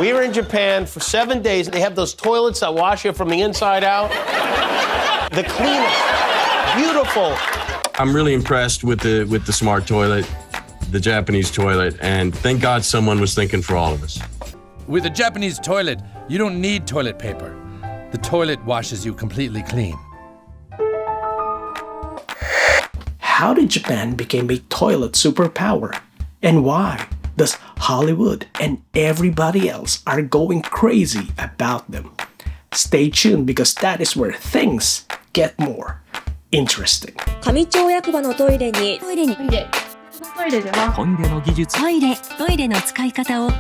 We were in Japan for 7 days. They have those toilets that wash you from the inside out. The cleanest, beautiful. I'm really impressed with the smart toilet, the Japanese toilet, and thank God someone was thinking for all of us. With a Japanese toilet, you don't need toilet paper. The toilet washes you completely clean. How did Japan become a toilet superpower? And why does Hollywood and everybody else are going crazy about them? Stay tuned because that is where things get more interesting. 上町役場のトイレにトイレではトイレの技術、トイレの使い方を。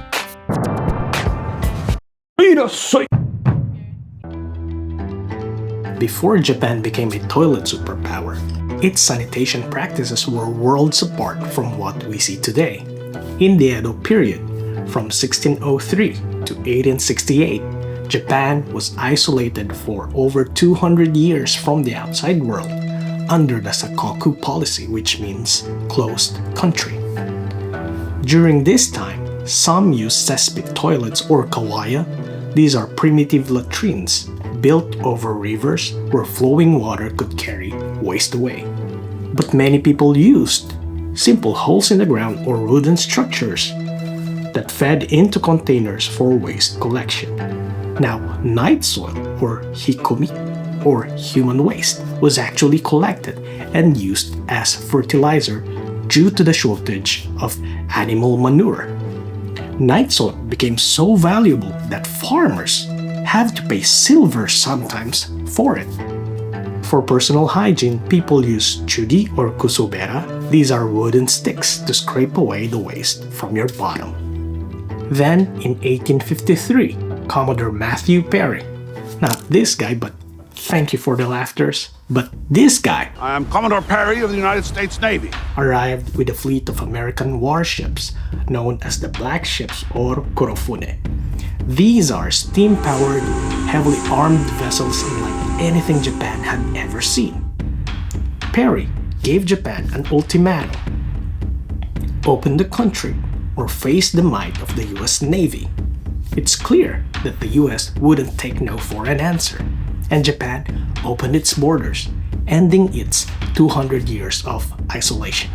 Before Japan became a toilet superpower, its sanitation practices were worlds apart from what we see today. In the Edo period, from 1603 to 1868, Japan was isolated for over 200 years from the outside world under the Sakoku policy, which means closed country. During this time, some used cesspit toilets or kawaya. These are primitive latrines built over rivers where flowing water could carry waste away. But many people used simple holes in the ground or wooden structures that fed into containers for waste collection. Now, night soil or hikomi or human waste was actually collected and used as fertilizer due to the shortage of animal manure. Night soil became so valuable that farmers have to pay silver sometimes for it. For personal hygiene, people use chudi or kusobera. These are wooden sticks to scrape away the waste from your bottom. Then, in 1853, Commodore Matthew Perry, not this guy, but thank you for the laughters, but this guy, I am Commodore Perry of the United States Navy, arrived with a fleet of American warships known as the Black Ships or Kurofune. These are steam-powered, heavily armed vessels unlike anything Japan had ever seen. Perry gave Japan an ultimatum: open the country or face the might of the US Navy. It's clear that the US wouldn't take no for an answer, and Japan opened its borders, ending its 200 years of isolation.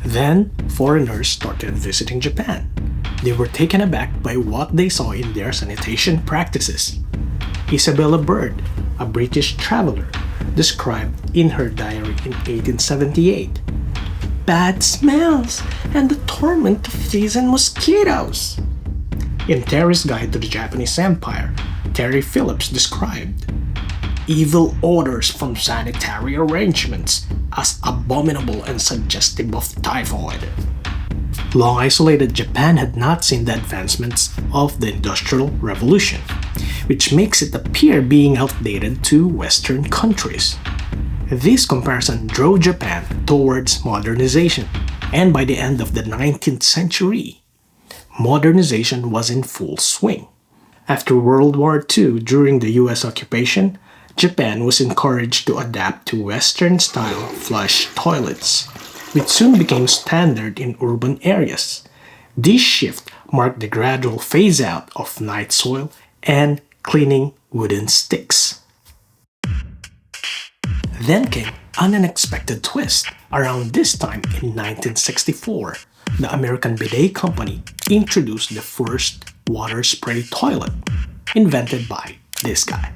Then, foreigners started visiting Japan. They were taken aback by what they saw in their sanitation practices. Isabella Bird, a British traveler, described in her diary in 1878, "Bad smells and the torment of fleas and mosquitoes." In Terry's Guide to the Japanese Empire, Terry Phillips described evil odors from sanitary arrangements as abominable and suggestive of typhoid. Long isolated Japan had not seen the advancements of the Industrial Revolution, which makes it appear being outdated to Western countries. This comparison drove Japan towards modernization, and by the end of the 19th century, modernization was in full swing. After World War II, during the US occupation, Japan was encouraged to adapt to Western-style flush toilets, which soon became standard in urban areas. This shift marked the gradual phase-out of night soil and cleaning wooden sticks. Then came an unexpected twist. Around this time in 1964, the American Bidet Company introduced the first water spray toilet, invented by this guy.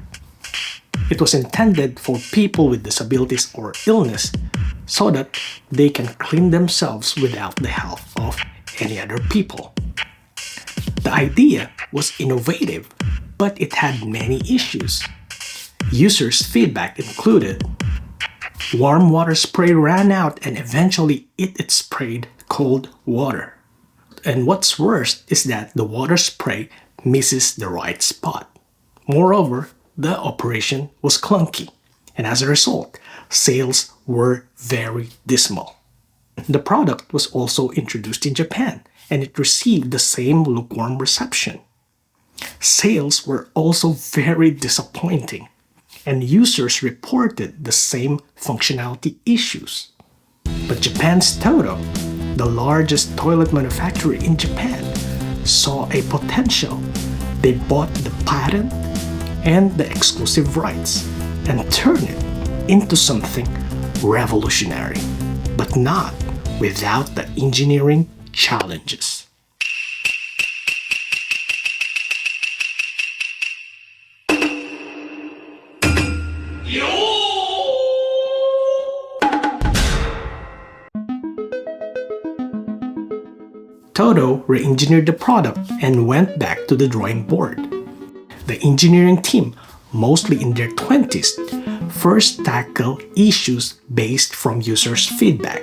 It was intended for people with disabilities or illness so that they can clean themselves without the help of any other people. The idea was innovative, but it had many issues. Users' feedback included warm water spray ran out and eventually it sprayed cold water. And what's worse is that the water spray misses the right spot. Moreover, the operation was clunky, and as a result, sales were very dismal. The product was also introduced in Japan, and it received the same lukewarm reception. Sales were also very disappointing, and users reported the same functionality issues. But Japan's TOTO, the largest toilet manufacturer in Japan, saw a potential. They bought the patent and the exclusive rights and turned it into something revolutionary, but not without the engineering challenges. TOTO re-engineered the product and went back to the drawing board. The engineering team, mostly in their 20s, first tackled issues based from users' feedback,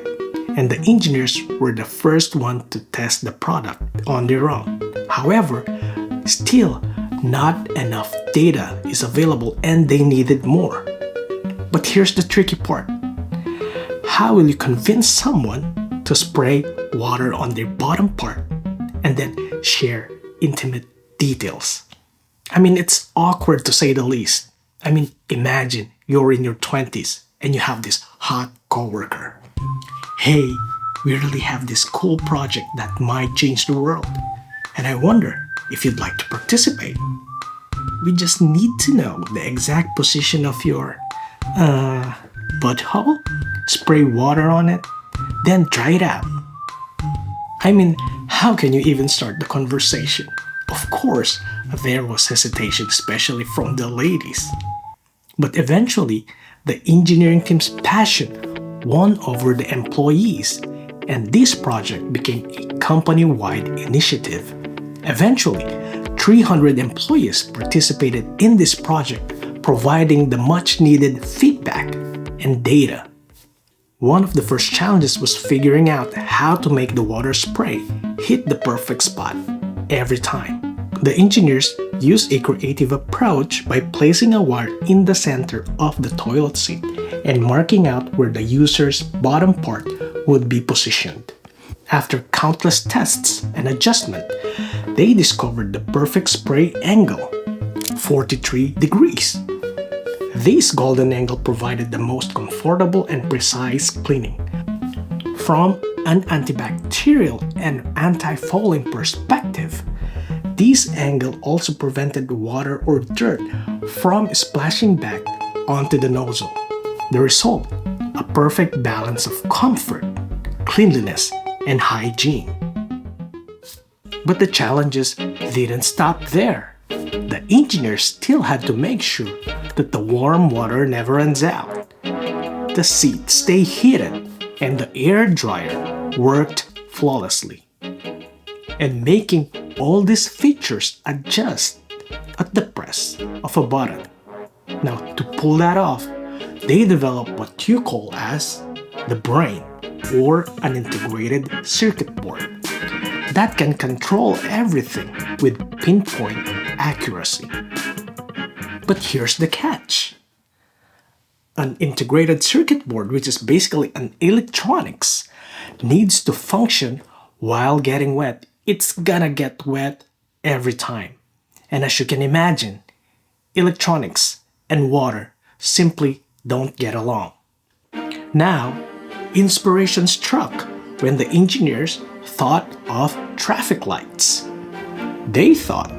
and the engineers were the first one to test the product on their own. However, still not enough data is available and they needed more. But here's the tricky part. How will you convince someone to spray water on their bottom part and then share intimate details? I mean, it's awkward to say the least. I mean, imagine you're in your 20s and you have this hot coworker. Hey, we really have this cool project that might change the world, and I wonder if you'd like to participate. We just need to know the exact position of your butthole, spray water on it, then try it out. I mean, how can you even start the conversation? Of course, there was hesitation, especially from the ladies. But eventually, the engineering team's passion won over the employees, and this project became a company-wide initiative. Eventually, 300 employees participated in this project, providing the much-needed feedback and data. One of the first challenges was figuring out how to make the water spray hit the perfect spot every time. The engineers used a creative approach by placing a wire in the center of the toilet seat and marking out where the user's bottom part would be positioned. After countless tests and adjustment, they discovered the perfect spray angle, 43 degrees. This golden angle provided the most comfortable and precise cleaning. From an antibacterial and anti-fouling perspective, this angle also prevented water or dirt from splashing back onto the nozzle. The result, a perfect balance of comfort, cleanliness, and hygiene. But the challenges didn't stop there. The engineers still had to make sure that the warm water never runs out, the seat stay heated, and the air dryer worked flawlessly. And making all these features adjust at the press of a button. Now, to pull that off, they developed what you call as the brain, or an integrated circuit board that can control everything with pinpoint accuracy. But here's the catch. An integrated circuit board, which is basically an electronics, needs to function while getting wet. It's gonna get wet every time. And as you can imagine, electronics and water simply don't get along. Now, inspiration struck when the engineers thought of traffic lights. They thought,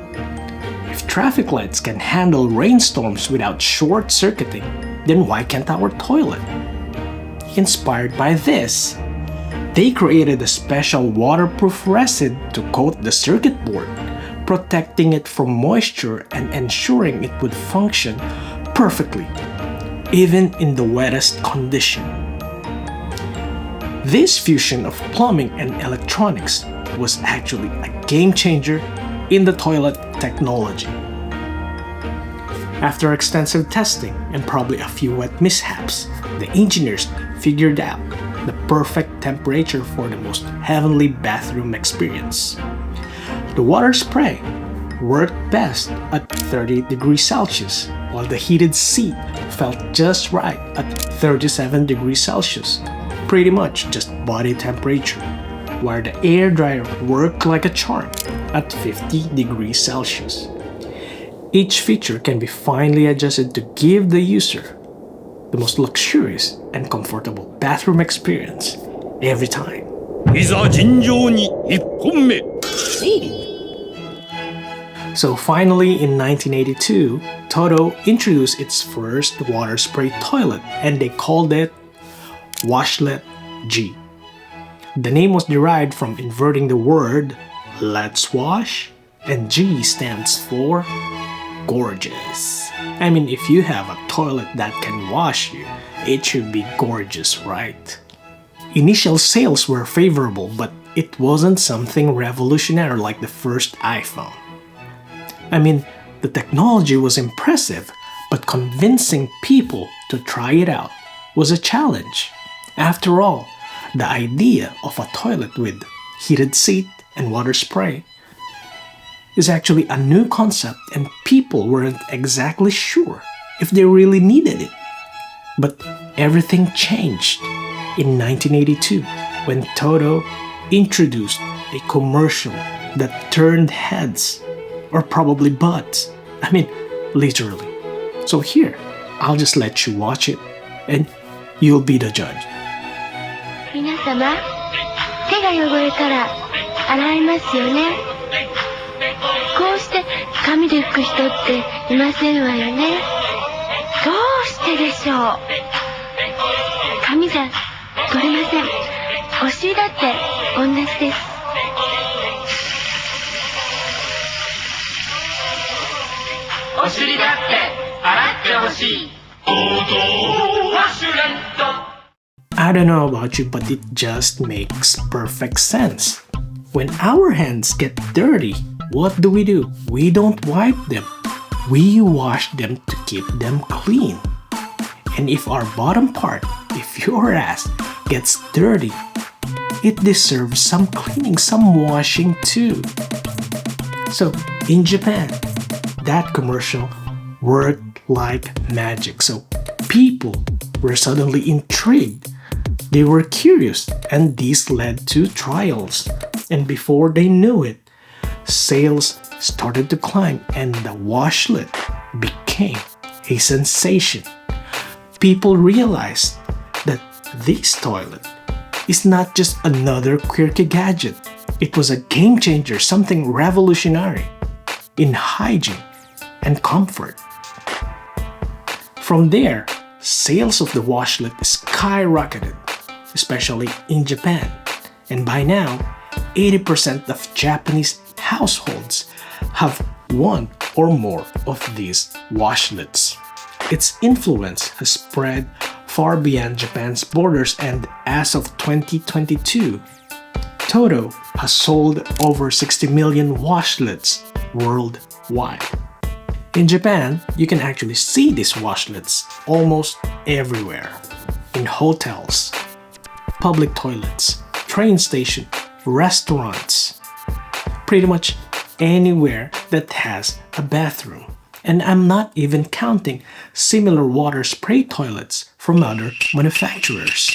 if traffic lights can handle rainstorms without short-circuiting, then why can't our toilet? Inspired by this, they created a special waterproof resin to coat the circuit board, protecting it from moisture and ensuring it would function perfectly, even in the wettest condition. This fusion of plumbing and electronics was actually a game changer in the toilet technology. After extensive testing and probably a few wet mishaps, the engineers figured out the perfect temperature for the most heavenly bathroom experience. The water spray worked best at 30 degrees Celsius, while the heated seat felt just right at 37 degrees Celsius, pretty much just body temperature, while the air dryer worked like a charm at 50 degrees Celsius. Each feature can be finely adjusted to give the user the most luxurious and comfortable bathroom experience every time. いざ尋常に1本目。So finally, in 1982, TOTO introduced its first water spray toilet and they called it Washlet G. The name was derived from inverting the word let's wash, and G stands for gorgeous. I mean, if you have a toilet that can wash you, it should be gorgeous, right? Initial sales were favorable, but it wasn't something revolutionary like the first iPhone. I mean, the technology was impressive, but convincing people to try it out was a challenge. After all, the idea of a toilet with heated seat and water spray is actually a new concept and people weren't exactly sure if they really needed it. But everything changed in 1982 when TOTO introduced a commercial that turned heads, or probably butts. I mean, literally. So here, I'll just let you watch it and you'll be the judge. 皆様、手が汚れたら洗いますよね。こうして紙で拭く人っていませんわよね。どうしてでしょう。紙じゃ取れません。お尻だって同じです。お尻だって洗ってほしい。I don't know about you, but it just makes perfect sense. When our hands get dirty, what do? We don't wipe them. We wash them to keep them clean. And if our bottom part, if your ass gets dirty, it deserves some cleaning, some washing too. So in Japan, that commercial worked like magic. So people were suddenly intrigued. They were curious, and this led to trials. And before they knew it, sales started to climb and the washlet became a sensation. People realized that this toilet is not just another quirky gadget. It was a game changer, something revolutionary in hygiene and comfort. From there, sales of the washlet skyrocketed, especially in Japan. And by now, 80% of Japanese households have one or more of these washlets. Its influence has spread far beyond Japan's borders, and as of 2022, TOTO has sold over 60 million washlets worldwide. In Japan, you can actually see these washlets almost everywhere. In hotels, public toilets, train stations, restaurants, pretty much anywhere that has a bathroom. And I'm not even counting similar water spray toilets from other manufacturers.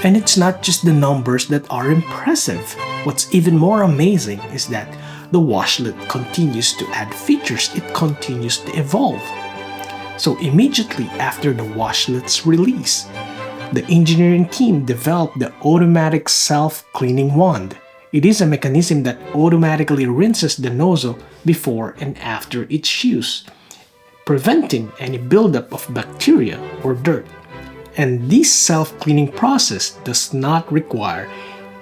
And it's not just the numbers that are impressive. What's even more amazing is that the washlet continues to add features, it continues to evolve. So immediately after the washlet's release, the engineering team developed the automatic self-cleaning wand. It is a mechanism that automatically rinses the nozzle before and after its use, preventing any buildup of bacteria or dirt. And this self-cleaning process does not require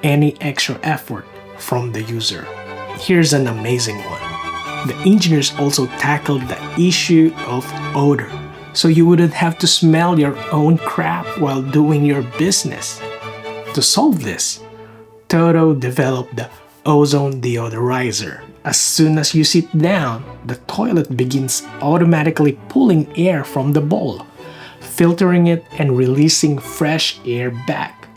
any extra effort from the user. Here's an amazing one. The engineers also tackled the issue of odor, so you wouldn't have to smell your own crap while doing your business. To solve this, TOTO developed the ozone deodorizer. As soon as you sit down, the toilet begins automatically pulling air from the bowl, filtering it and releasing fresh air back.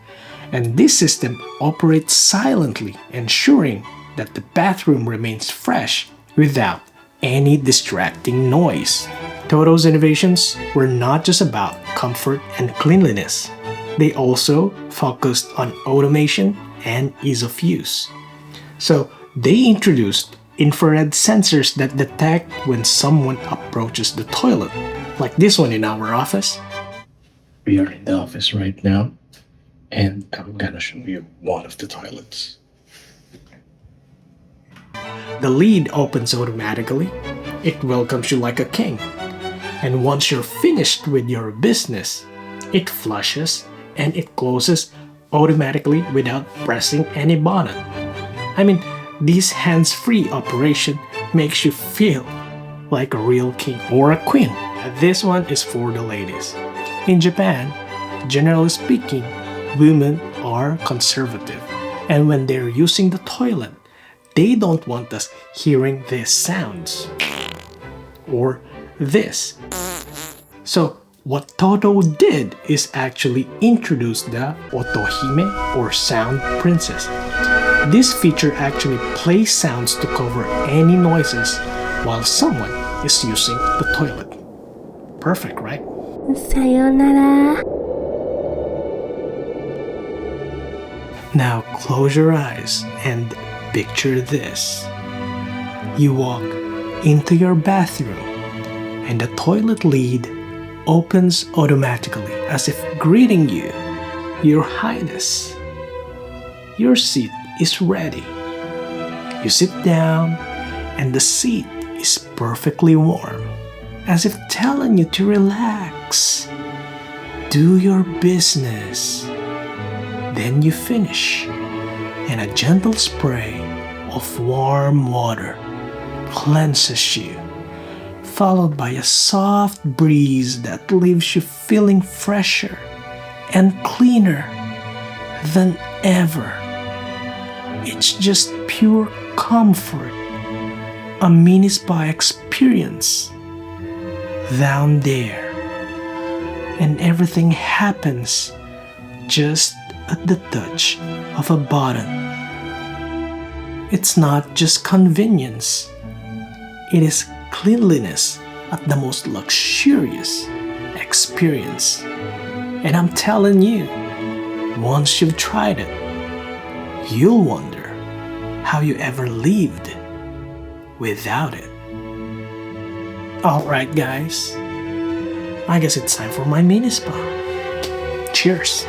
And this system operates silently, ensuring that the bathroom remains fresh without any distracting noise. TOTO's innovations were not just about comfort and cleanliness. They also focused on automation and ease of use. So they introduced infrared sensors that detect when someone approaches the toilet, like this one in our office. We are in the office right now, and I'm gonna show you one of the toilets. The lid opens automatically. It welcomes you like a king. And once you're finished with your business, it flushes and it closes automatically without pressing any button. I mean, this hands-free operation makes you feel like a real king or a queen. This one is for the ladies. In Japan, generally speaking, women are conservative. And when they're using the toilet, they don't want us hearing these sounds. Or this. So what TOTO did is actually introduce the Otohime or sound princess. This feature actually plays sounds to cover any noises while someone is using the toilet. Perfect, right? さよなら Now close your eyes and picture this. You walk into your bathroom and the toilet lid opens automatically as if greeting you, Your Highness. Your seat is ready. You sit down and the seat is perfectly warm, as if telling you to relax. Do your business. Then you finish, and a gentle spray of warm water cleanses you, followed by a soft breeze that leaves you feeling fresher and cleaner than ever. It's just pure comfort, a mini spa experience down there, and everything happens just at the touch of a button. It's not just convenience, it is cleanliness at the most luxurious experience. And I'm telling you, once you've tried it, you'll wonder how you ever lived without it. Alright guys, I guess it's time for my mini spa. Cheers!